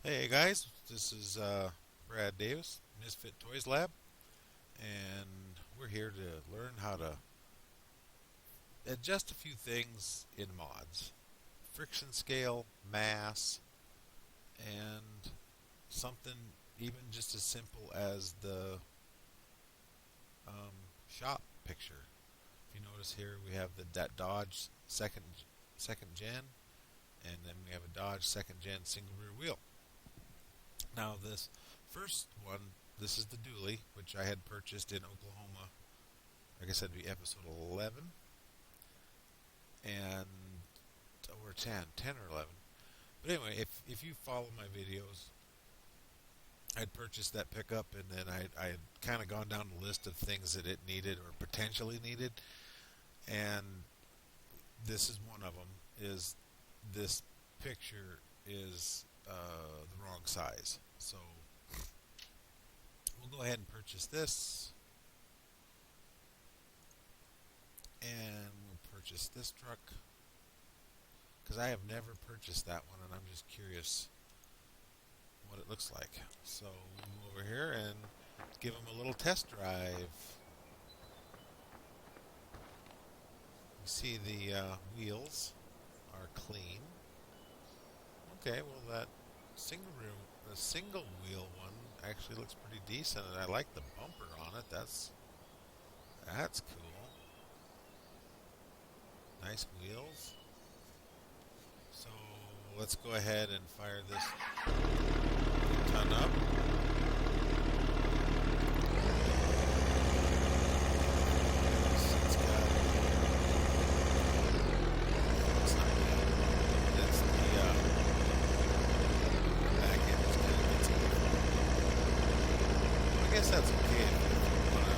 Hey guys, this is Brad Davis, Misfit Toys Lab, and we're here to learn how to adjust a few things in mods. Friction scale, mass, and something even just as simple as the shop picture. If you notice here, we have that Dodge second gen, and then we have a Dodge second gen single rear wheel. Now this first one, this is the dually, which I had purchased in Oklahoma. Like I said, it'd be episode 11 and or 10 or 11. But anyway, if you follow my videos, I'd purchased that pickup, and then I had kind of gone down the list of things that it needed or potentially needed, and this is one of them. Is this picture is the wrong size, so we'll go ahead and purchase this, and we'll purchase this truck because I have never purchased that one, and I'm just curious what it looks like. So we'll go over here and give them a little test drive. You see the wheels are clean. Okay, well that the single wheel one actually looks pretty decent, and I like the bumper on it. That's cool. Nice wheels. So let's go ahead and fire this ton up. It's got it's not bad. That's the back end is kind of gets it. I guess that's okay if you want to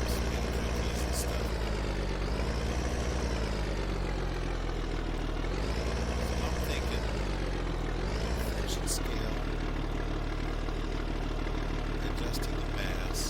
spin cookies and stuff. So I'm thinking friction scale, adjusting the mass.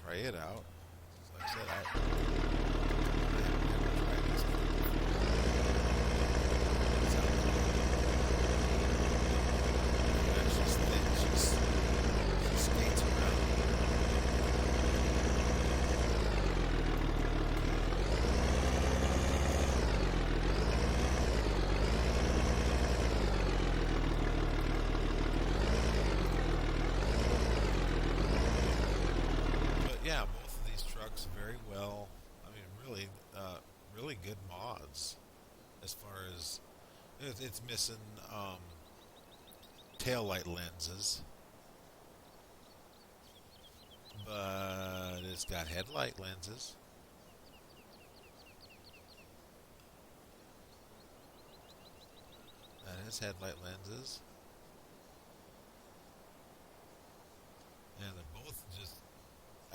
Try it out. Like I said, I have never tried this before. It sounds good. She's thin. She skates around. But yeah, both of these trucks very well. I mean, really, really good mods. As far as it's missing tail light lenses, but it's got headlight lenses. That is headlight lenses, and they're both just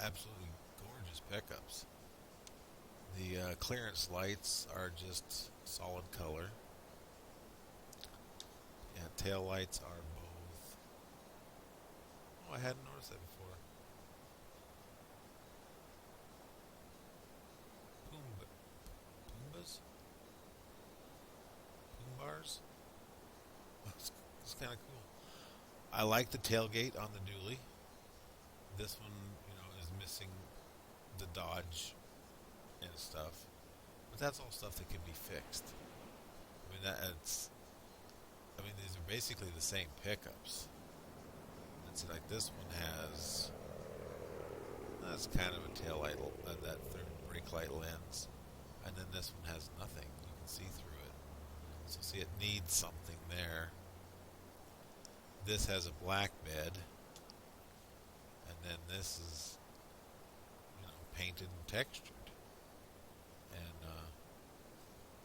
absolutely gorgeous pickups. The clearance lights are just solid color. Yeah, tail lights are both. Oh, I hadn't noticed that before. Pumbaa, Pumbas, Pumbars. It's kind of cool. I like the tailgate on the dually. This one, is missing the Dodge and stuff, but that's all stuff that can be fixed. I mean, these are basically the same pickups. see, like this one has that's kind of a tail light, that third brake light lens, and then this one has nothing. You can see through it. So see, it needs something there. This has a black bed, and then this is, painted and textured. And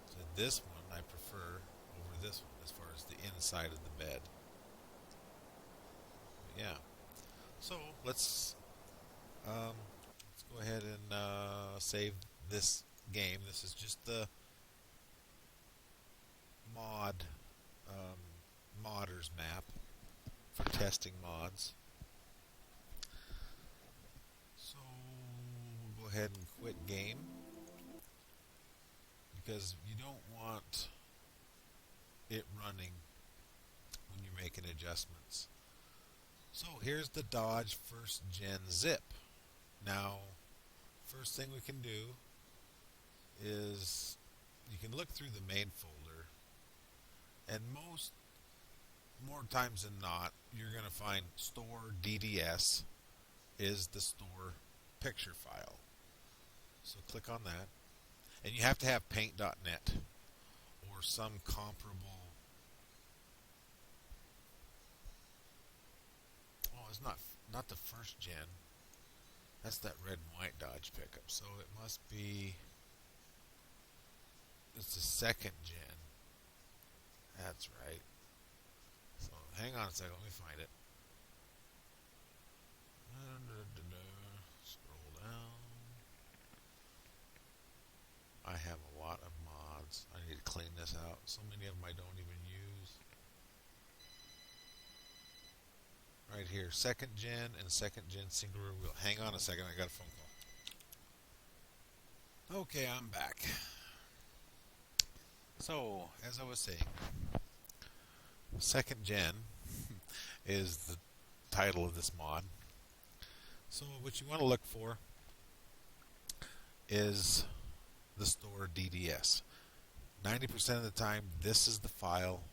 so this one I prefer over this one as far as the inside of the bed. But yeah. So let's go ahead and save this game. This is just the modders map for testing mods. So we'll go ahead and quit game because you don't want it running when you're making adjustments. So here's the Dodge first gen zip. Now, first thing we can do is you can look through the main folder, and more times than not, you're going to find store DDS is the store picture file. So click on that, and you have to have paint.net or some comparable. Oh, it's not the first gen. That's that red and white Dodge pickup. So it must be. It's the second gen. That's right. So hang on a second. Let me find it. Scroll down. I have a lot of mods. I need to clean this out. So many of them I don't even use. Right here, second gen and second gen single rear wheel. Hang on a second, I got a phone call. Okay, I'm back. So, as I was saying, second gen is the title of this mod. So what you want to look for is the store DDS. 90% of the time, this is the file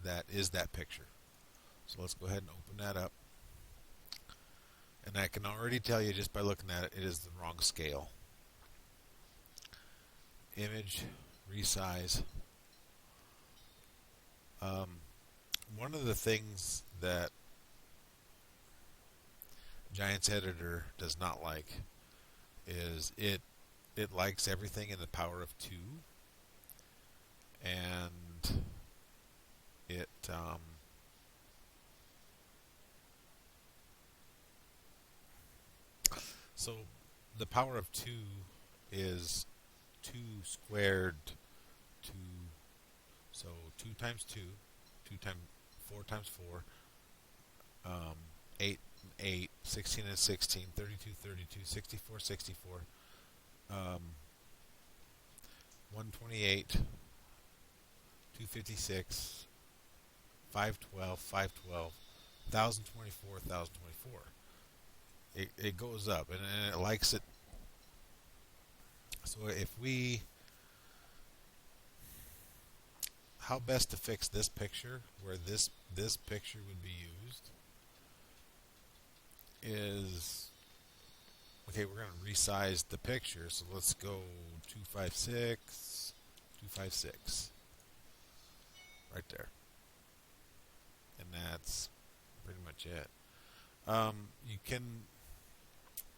that is that picture. So let's go ahead and open that up. And I can already tell you just by looking at it, it is the wrong scale. Image, resize. One of the things that Giant's Editor does not like is it likes everything in the power of 2, and it so the power of 2 is 2 squared 2, so 2 times 2, 2 times 4 times 4, 8 and 8, 16 and 16, 32, 32, 64, 64, 128, 256, 512, 512, 1024, 1024. It goes up, and it likes it. So how best to fix this picture, where this picture would be used, is, okay, we're going to resize the picture, so let's go 256, 256, right there. And that's pretty much it.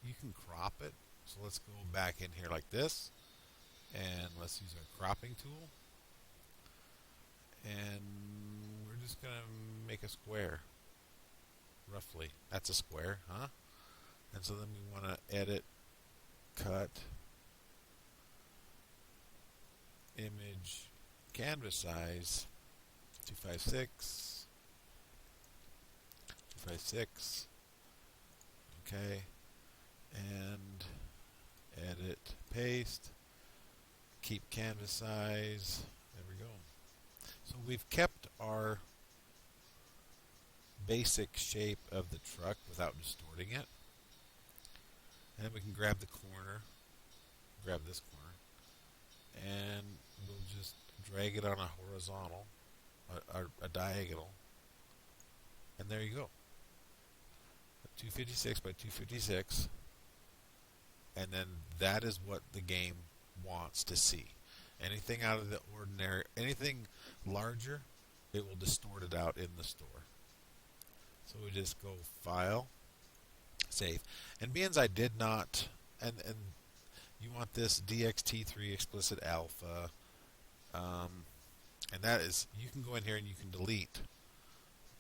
You can crop it, so let's go back in here like this, and let's use our cropping tool, and we're just going to make a square, roughly. That's a square, huh? And so then we want to edit, cut, image, canvas size, 256, 256, okay, and edit, paste, keep canvas size, there we go. So we've kept our basic shape of the truck without distorting it. And then we can grab the corner, grab this corner, and we'll just drag it on a horizontal, a diagonal, and there you go. 256 by 256, and then that is what the game wants to see. Anything out of the ordinary, anything larger, it will distort it out in the store. So we just go File, Save. And being I did not, and you want this DXT3 explicit alpha, and that is, you can go in here and you can delete.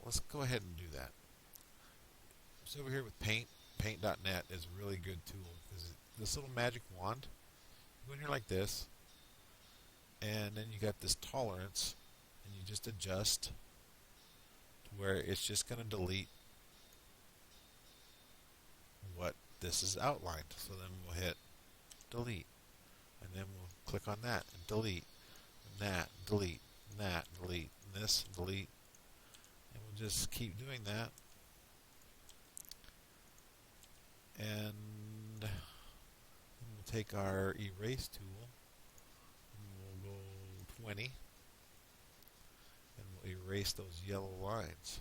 Let's go ahead and do that. So over here with Paint, Paint.net is a really good tool because this little magic wand, you go in here like this, and then you got this tolerance, and you just adjust to where it's just going to delete what this is outlined. So then we'll hit delete, and then we'll click on that and delete, and that, delete, and that, delete, and this, delete, and we'll just keep doing that. And we'll take our erase tool, and we'll go 20, and we'll erase those yellow lines.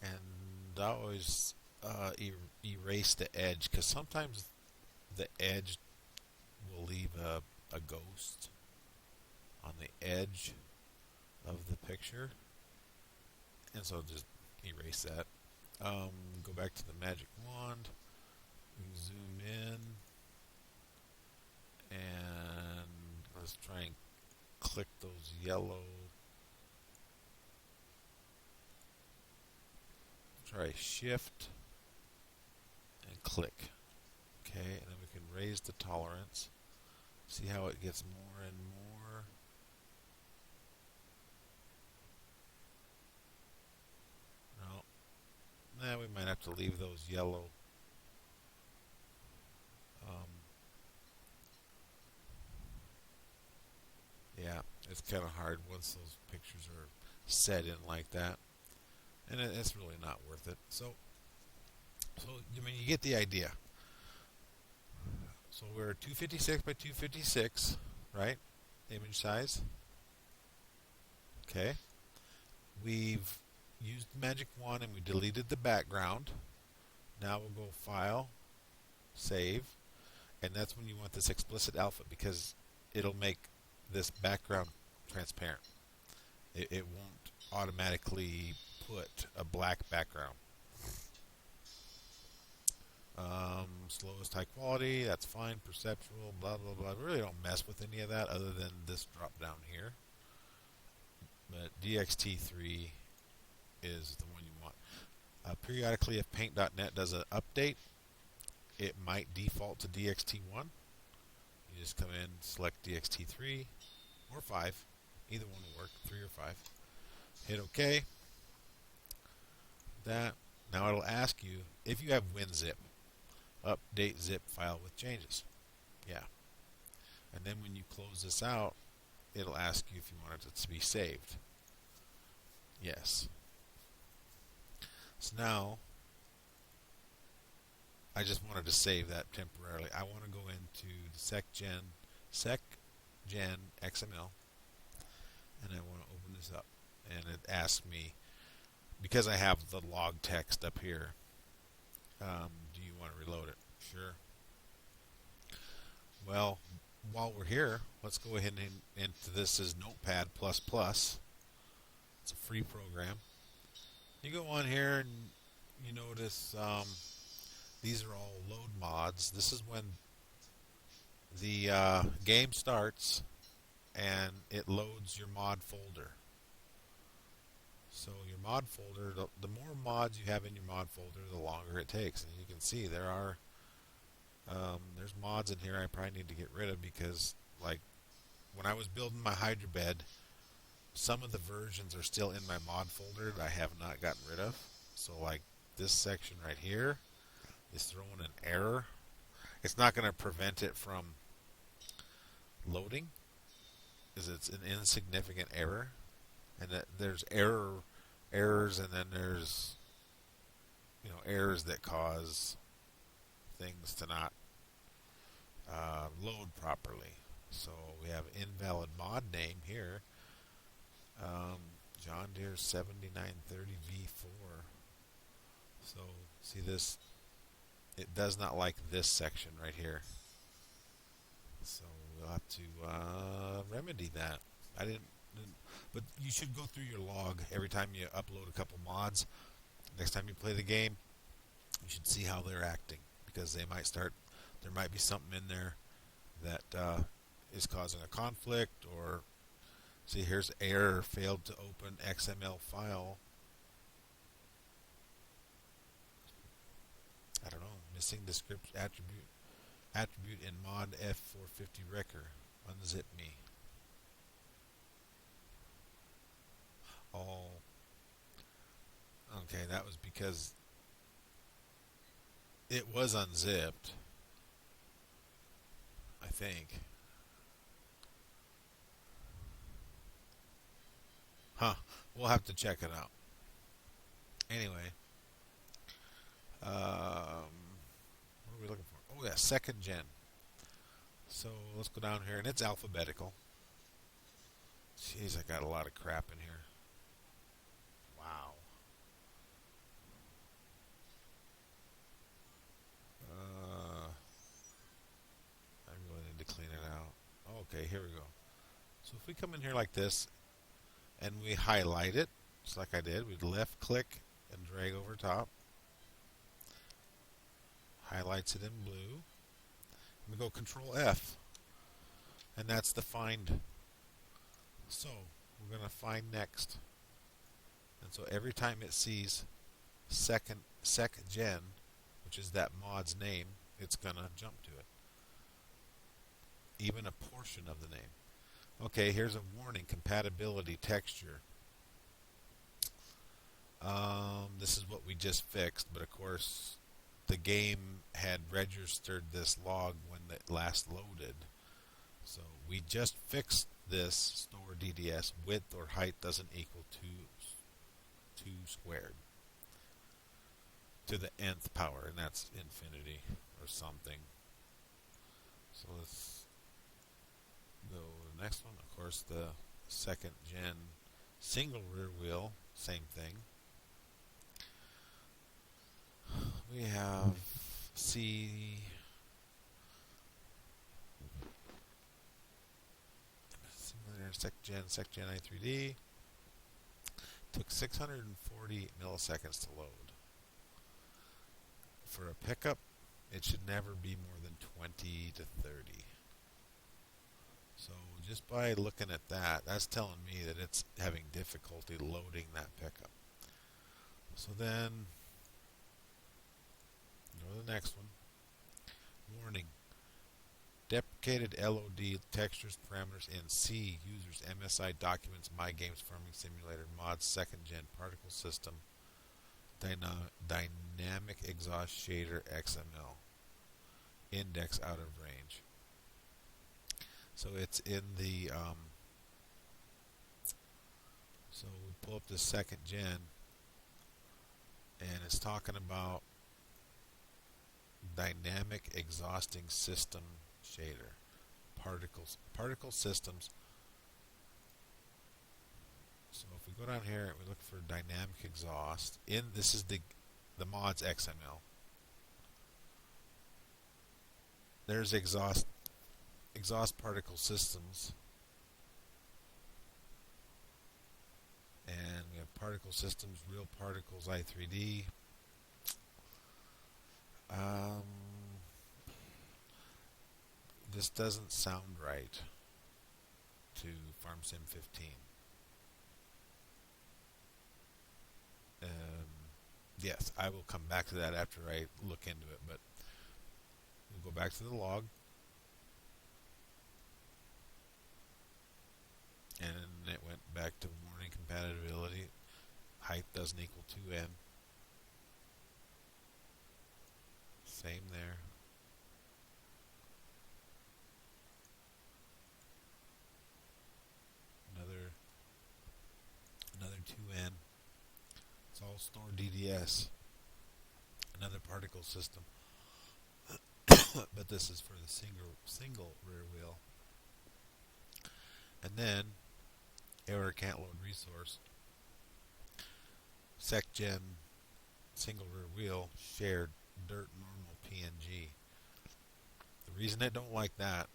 And I always erase the edge, because sometimes the edge will leave a ghost on the edge of the picture, and so just erase that. Go back to the magic wand, we can zoom in, and let's try and click those yellow. Try shift and click. Okay, and then we can raise the tolerance. See how it gets more and more. No, we might have to leave those yellow. Yeah, it's kind of hard once those pictures are set in like that, and it's really not worth it. So I mean, you get the idea. So we're 256 by 256, right? Image size. Okay. We've used the magic wand and we deleted the background. Now we'll go File, Save, and that's when you want this explicit alpha, because it'll make this background transparent. It won't automatically put a black background. Slowest high quality, that's fine. Perceptual, blah blah blah. We really don't mess with any of that other than this drop down here. But DXT3 is the one you want. Periodically, if Paint.net does an update, it might default to DXT1. You just come in, select DXT3 or 5. Either one will work, 3 or 5. Hit OK. That. Now it'll ask you if you have WinZip. Update zip file with changes. Yeah. And then when you close this out, it'll ask you if you want it to be saved. Yes. So now, I just wanted to save that temporarily. I want to go into the SecGen XML, and I want to open this up. And it asks me, because I have the log text up here, do you want to reload it? Sure. Well, while we're here, let's go ahead and into this as Notepad++. It's a free program. You go on here and you notice these are all load mods. This is when the game starts and it loads your mod folder. So your mod folder, the more mods you have in your mod folder, the longer it takes. And you can see there are there's mods in here I probably need to get rid of, because like when I was building my Hydra bed, some of the versions are still in my mod folder that I have not gotten rid of. So like this section right here is throwing an error. It's not going to prevent it from loading, because it's an insignificant error. And that there's errors, and then there's errors that cause things to not load properly. So we have invalid mod name here. Um, John Deere 7930 V4. So see this, it does not like this section right here. So we'll have to remedy that. I didn't, but you should go through your log every time you upload a couple mods. Next time you play the game, you should see how they're acting, because they might start. There might be something in there that is causing a conflict, or see, here's error, failed to open XML file. I don't know, missing description attribute in mod F450 wrecker. Unzip me. Oh, okay, that was because it was unzipped, I think. Huh. We'll have to check it out. Anyway, what are we looking for? Oh, yeah, second gen. So let's go down here, and it's alphabetical. Jeez, I got a lot of crap in here. Wow. I really need to clean it out. Okay, here we go. So if we come in here like this, and we highlight it, just like I did, we'd left click and drag over top. Highlights it in blue. We go Control F, and that's the find. So we're going to find next. And so every time it sees sec gen, which is that mod's name, it's going to jump to it. Even a portion of the name. Okay, here's a warning, compatibility texture. This is what we just fixed, but of course the game had registered this log when it last loaded. So we just fixed this store DDS, width or height doesn't equal 2 squared to the nth power, and that's infinity or something. So let's go to the next one. Of course, the second gen single rear wheel, same thing. We have C simulator sec gen i3D. Took 640 milliseconds to load. For a pickup, it should never be more than 20 to 30. So just by looking at that, that's telling me that it's having difficulty loading that pickup. So then, go to the next one. Warning. Deprecated LOD textures parameters in C users MSI documents My Games Farming Simulator mods second gen particle system dynamic exhaust shader XML index out of range. So it's in the so we pull up the second gen, and it's talking about dynamic exhausting system shader particle systems. So if we go down here and we look for dynamic exhaust, this is the mods XML. There's exhaust particle systems, and we have particle systems, real particles i3D. This doesn't sound right to FarmSim 15. Yes, I will come back to that after I look into it, but we'll go back to the log, and it went back to warning compatibility. Height doesn't equal 2n. Same there. Another 2n. It's all store DDS. Another particle system. but this is for the single rear wheel. And then error can't load resource. SecGen single rear wheel shared dirt normal PNG. The reason I don't like that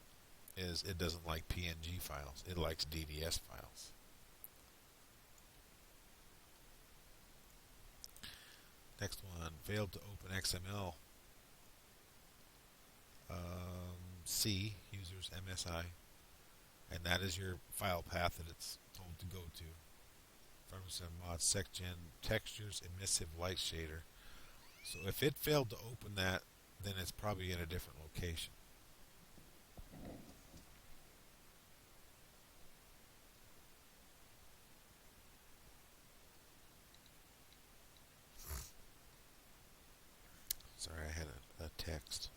is it doesn't like PNG files. It likes DDS files. Next one, failed to open XML. C, users MSI. And that is your file path that it's told to go to. Pharmacy mod SecGen textures emissive light shader. So if it failed to open that, then it's probably in a different location. Sorry, I had a text.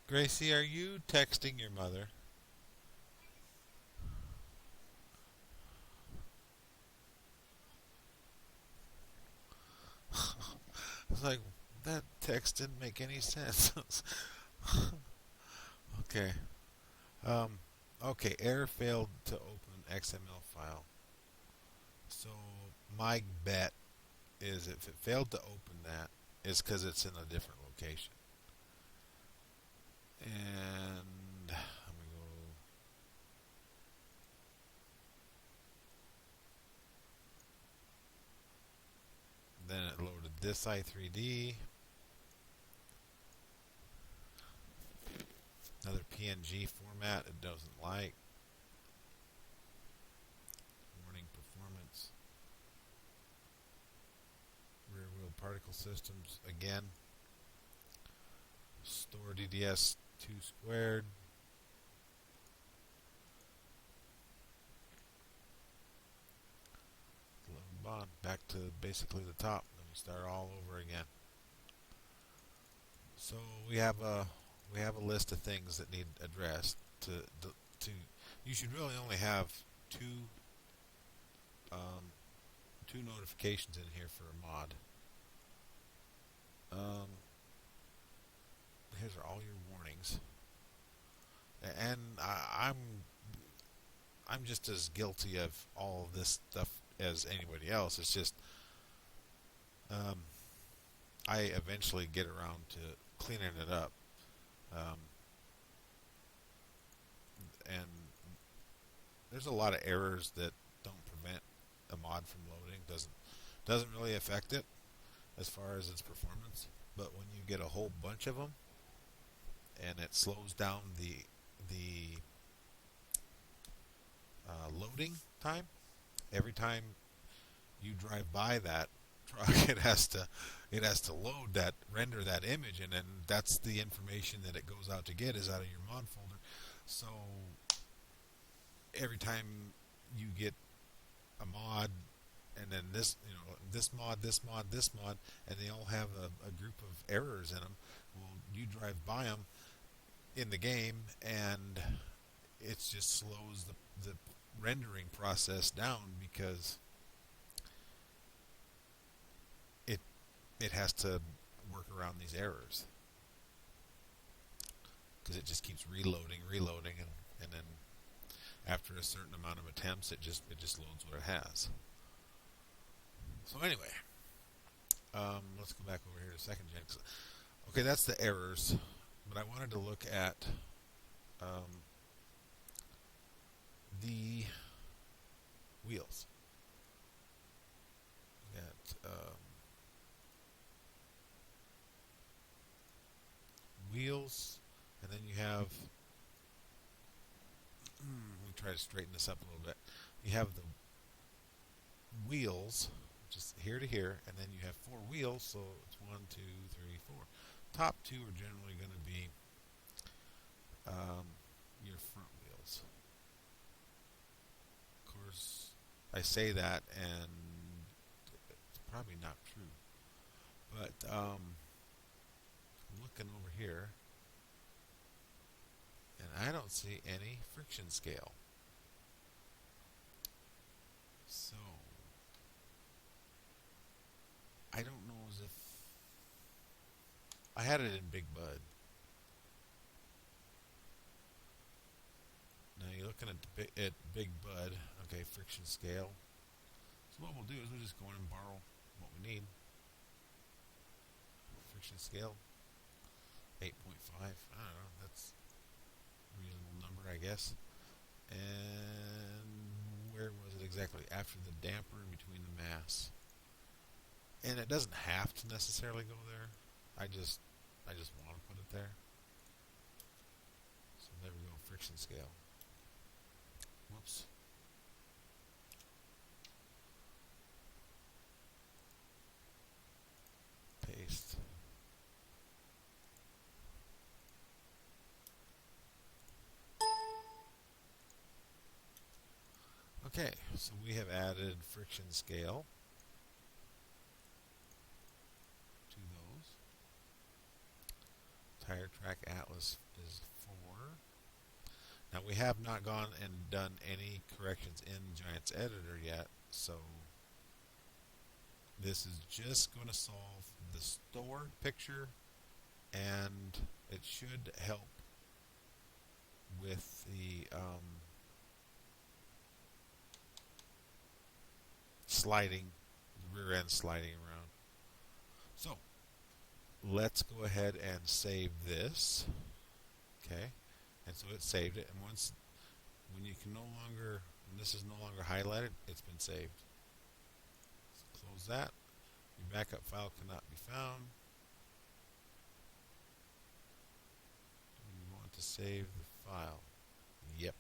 Gracie, are you texting your mother? It's like, that text didn't make any sense. Okay. Um, okay, error failed to open XML file. So my bet is if it failed to open that, it's because it's in a different location. And let me go. Then it loaded this i3D. Another PNG format it doesn't like. Warning performance. Rear wheel particle systems again. Store DDS 2 squared. Load bond back to basically the top. Then we start all over again. So we have a list of things that need addressed. To you should really only have two two notifications in here for a mod. Here's all your warnings, and I'm just as guilty of all of this stuff as anybody else. It's just I eventually get around to cleaning it up, and there's a lot of errors that don't prevent a mod from loading. Doesn't really affect it as far as its performance. But when you get a whole bunch of them, and it slows down the loading time, every time you drive by that truck, it has to load that, render that image, and then that's the information that it goes out to get is out of your mod folder. So every time you get a mod, and then this this mod, and they all have a group of errors in them. Well, you drive by them in the game, and it just slows the rendering process down because it has to work around these errors because it just keeps reloading, and then after a certain amount of attempts, it just loads what it has. So anyway, let's go back over here to second gen. Okay, that's the errors, but I wanted to look at the wheels. We got wheels, and then you have we try to straighten this up a little bit. You have the wheels, just here to here, and then you have four wheels, so it's 1, 2, 3, 4. Top two are generally going to be your front wheels. Of course, I say that, and it's probably not true. But I'm looking over here, and I don't see any friction scale. So I don't know as if I had it in Big Bud. Now you're looking at Big Bud. Okay, friction scale. So what we'll do is we'll just go in and borrow what we need. Friction scale 8.5. I don't know. That's a reasonable number, I guess. And where was it exactly? After the damper in between the mass. And it doesn't have to necessarily go there. I just want to put it there. So there we go, friction scale. Whoops. Paste. Okay, so we have added friction scale to those. Tire track atlas is 4. Now we have not gone and done any corrections in Giant's editor yet, so this is just going to solve the store picture, and it should help with the sliding, the rear end sliding around. So let's go ahead and save this. Okay, and so it saved it, and when this is no longer highlighted, it's been saved. So close that. Your backup file cannot be found. Do you want to save the file? Yep.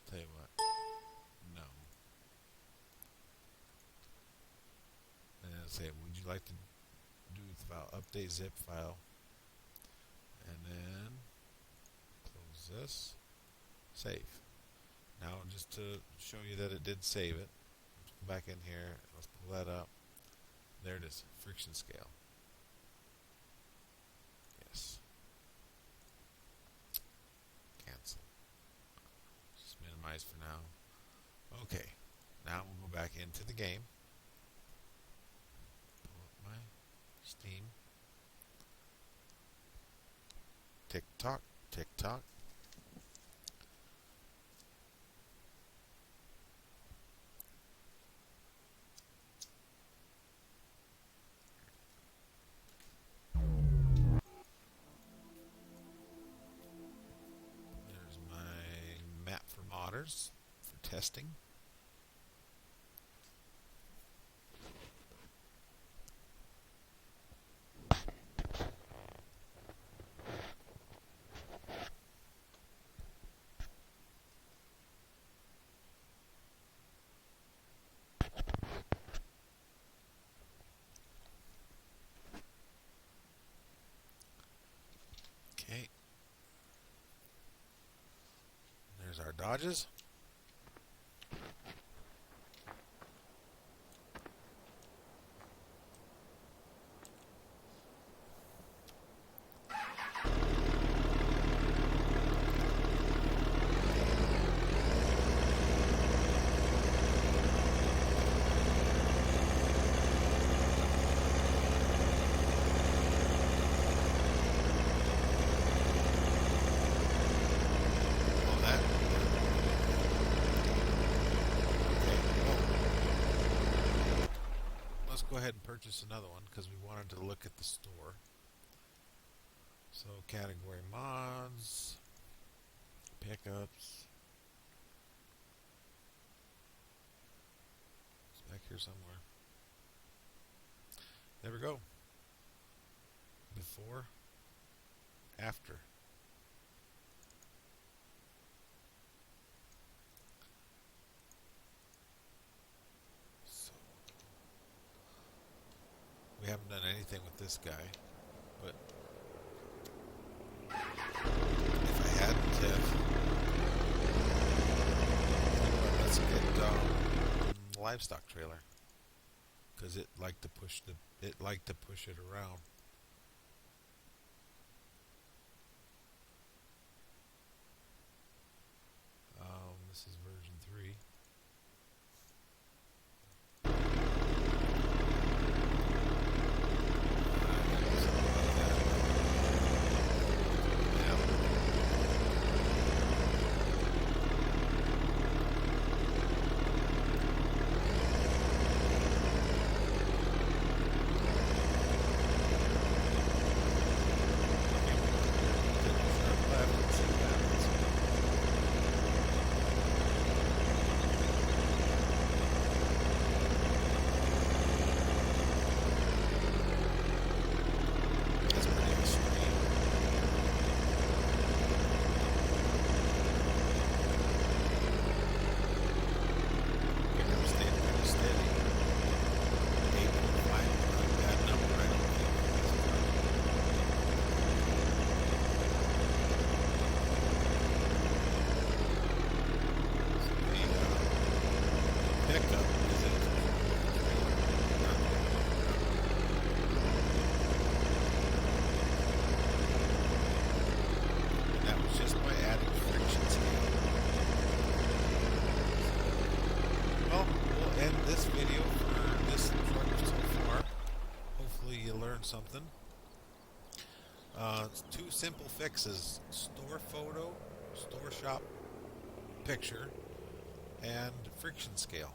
Tell you what, no. And then say, would you like to do the file? Update zip file. And then close this. Save. Now, just to show you that it did save it, let's go back in here. Let's pull that up. There it is. Friction scale. Yes. Cancel. Just minimize for now. Okay. Now we'll go back into the game. Pull up my Steam. Tick tock, tick tock. There's my map for modders for testing. Okay. There's our dodges. Go ahead and purchase another one because we wanted to look at the store. So category mods, pickups. It's back here somewhere. There we go. Before, after. So we haven't done anything with this guy, but if I hadn't let's get livestock trailer because it liked to push it around. This is version 3. This video for this truck so far. Hopefully you learned something. It's 2 simple fixes: store photo, store shop picture, and friction scale.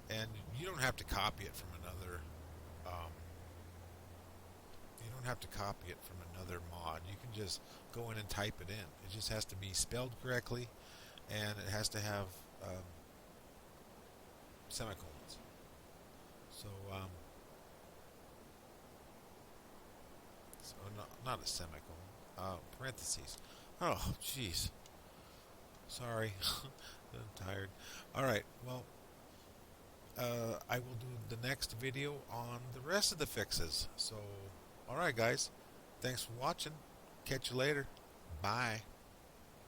And you don't have to copy it from another. You don't have to copy it from another mod. You can just go in and type it in. It just has to be spelled correctly, and it has to have semicolons. So, not a semicolon, parentheses. Oh, jeez. Sorry, I'm tired. All right, well, I will do the next video on the rest of the fixes. So, all right, guys, thanks for watching. Catch you later. Bye.